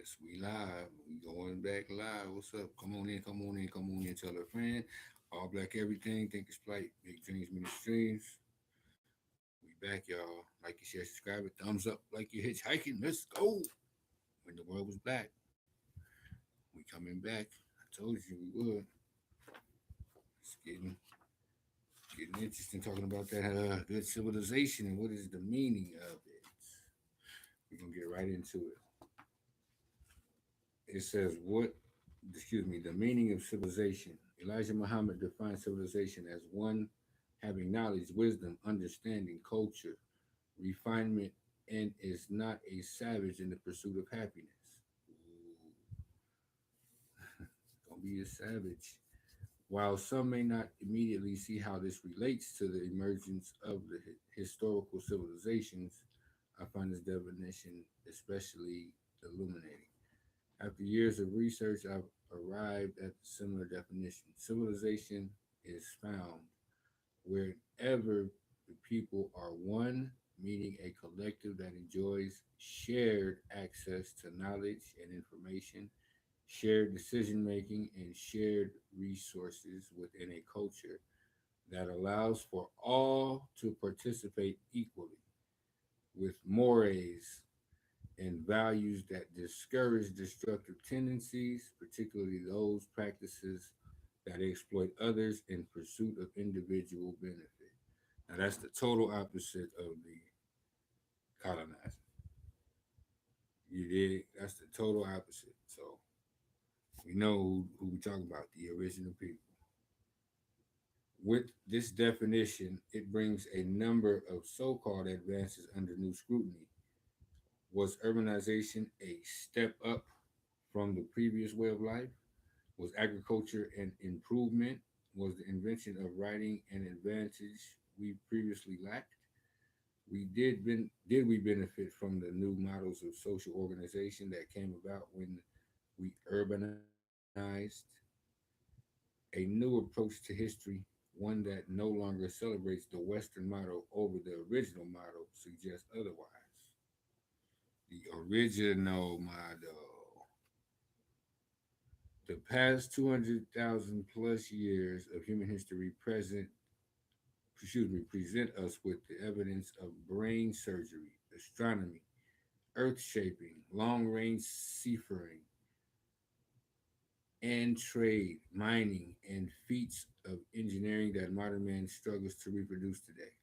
Yes, we live. We going back live. What's up? Come on in, come on in, come on in. Tell a friend. All black everything. Think it's flight. Big dreams, many streams. We back, y'all. Like you share, subscribe it. Thumbs up like you're hitchhiking. Let's go. When the world was black, we coming back. I told you we would. It's getting interesting talking about that good civilization and what is the meaning of it. We're gonna get right into it. It says the meaning of civilization. Elijah Muhammad defines civilization as one having knowledge, wisdom, understanding, culture, refinement, and is not a savage in the pursuit of happiness. Ooh, don't be a savage. While some may not immediately see how this relates to the emergence of the historical civilizations, I find this definition especially illuminating. After years of research, I've arrived at a similar definition. Civilization is found wherever the people are one, meaning a collective that enjoys shared access to knowledge and information, shared decision making, and shared resources within a culture that allows for all to participate equally with mores and values that discourage destructive tendencies, particularly those practices that exploit others in pursuit of individual benefit. Now, that's the total opposite of the colonizer. You did. That's the total opposite. So we know who we talking about, the original people. With this definition, it brings a number of so-called advances under new scrutiny. Was urbanization a step up from the previous way of life? Was agriculture an improvement? Was the invention of writing an advantage we previously lacked? Did we benefit from the new models of social organization that came about when we urbanized? A new approach to history, one that no longer celebrates the Western model over the original model, suggests otherwise. The original model. The past 200,000 plus years of human history present us with the evidence of brain surgery, astronomy, earth shaping, long range seafaring, and trade, mining, and feats of engineering that modern man struggles to reproduce today,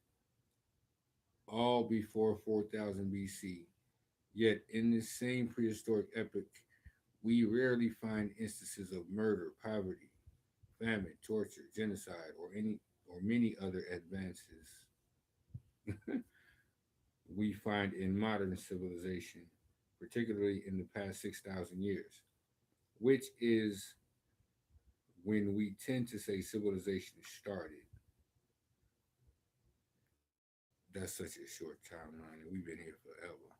all before 4000 BC. Yet, in this same prehistoric epoch, we rarely find instances of murder, poverty, famine, torture, genocide, or many other advances we find in modern civilization, particularly in the past 6,000 years, which is when we tend to say civilization started. That's such a short timeline, and we've been here forever.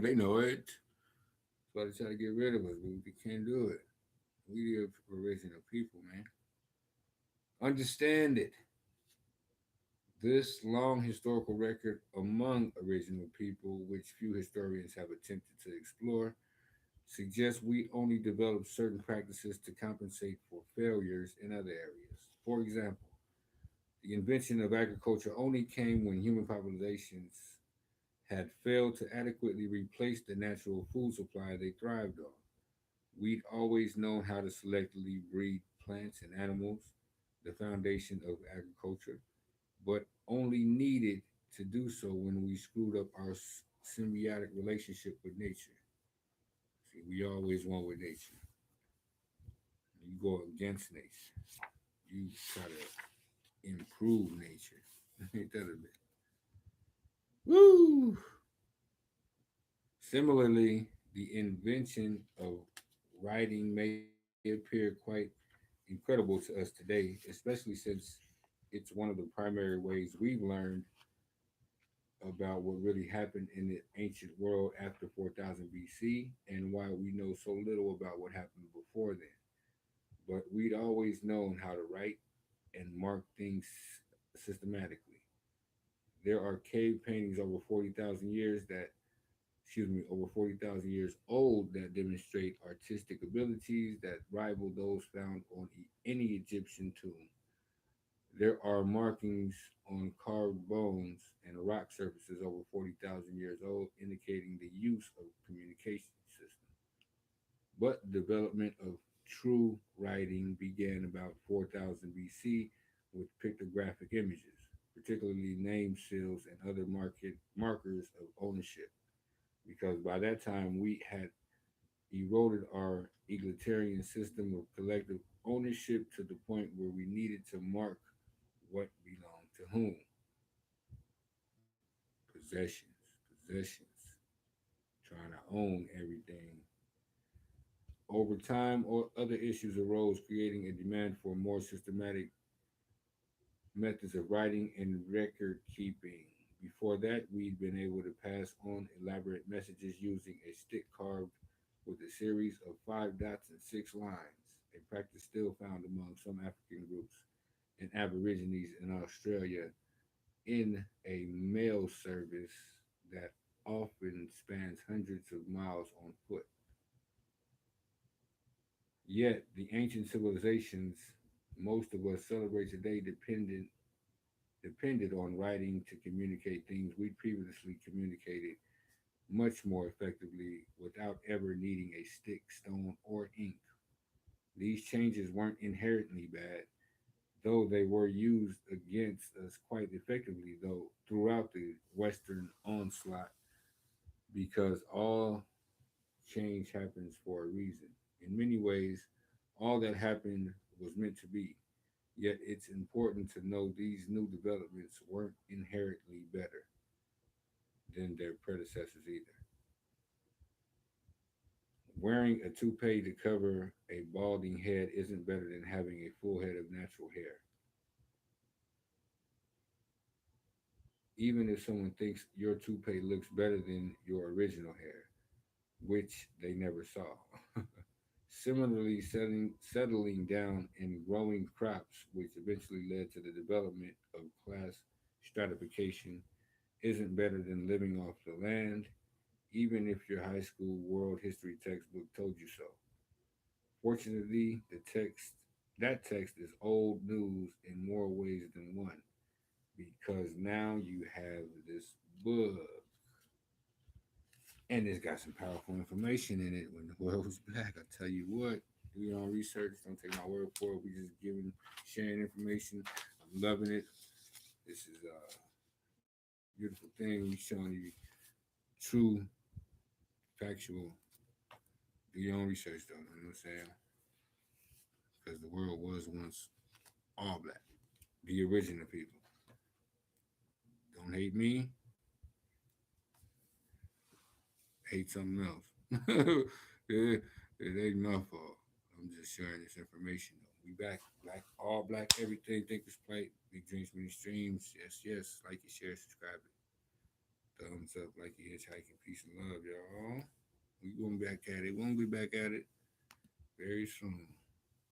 They know it. That's why they try to get rid of us, but we can't do it. We the original people, man. Understand it. This long historical record among original people, which few historians have attempted to explore, suggests we only developed certain practices to compensate for failures in other areas. For example, the invention of agriculture only came when human populations had failed to adequately replace the natural food supply they thrived on. We'd always known how to selectively breed plants and animals, the foundation of agriculture, but only needed to do so when we screwed up our symbiotic relationship with nature. See, we always want with nature. You go against nature. You try to improve nature. Ain't that a bit? Woo! Similarly, the invention of writing may appear quite incredible to us today, especially since it's one of the primary ways we've learned about what really happened in the ancient world after 4000 BC and why we know so little about what happened before then. But we'd always known how to write and mark things systematically. There are cave paintings over 40,000 years that over 40,000 years old that demonstrate artistic abilities that rival those found on any Egyptian tomb. There are markings on carved bones and rock surfaces over 40,000 years old, indicating the use of communication systems. But development of true writing began about 4000 BC with pictographic images, particularly name seals and other markers of ownership, because by that time we had eroded our egalitarian system of collective ownership to the point where we needed to mark what belonged to whom. Possessions, possessions, trying to own everything. Over time, other issues arose, creating a demand for more systematic methods of writing and record keeping. Before that, we'd been able to pass on elaborate messages using a stick carved with a series of five dots and six lines, a practice still found among some African groups and Aborigines in Australia in a mail service that often spans hundreds of miles on foot. Yet, the ancient civilizations most of us celebrate today depended on writing to communicate things we previously communicated much more effectively without ever needing a stick, stone, or ink. These changes weren't inherently bad, though they were used against us quite effectively though throughout the Western onslaught because all change happens for a reason. In many ways, all that happened was meant to be. Yet it's important to know these new developments weren't inherently better than their predecessors either. Wearing a toupee to cover a balding head isn't better than having a full head of natural hair, even if someone thinks your toupee looks better than your original hair, which they never saw. Similarly, settling down and growing crops, which eventually led to the development of class stratification, isn't better than living off the land, even if your high school world history textbook told you so. Fortunately, that text is old news in more ways than one, because now you have this book, and it's got some powerful information in it. When the world was black, I tell you what, do your own research. Don't take my word for it. We just sharing information. I'm loving it. This is a beautiful thing. We showing you true, factual. Do your own research, though. You know what I'm saying? Because the world was once all black. The original people. Don't hate me. Hate something else. It ain't my fault. I'm just sharing this information. Though. We back, black, all black, everything. Think it's plate. Big dreams, many streams. Yes, yes. Like it, share, subscribe it. Thumbs up, like it, hitchhiking. Peace and love, y'all. We gonna be back at it. We're gonna be back at it very soon.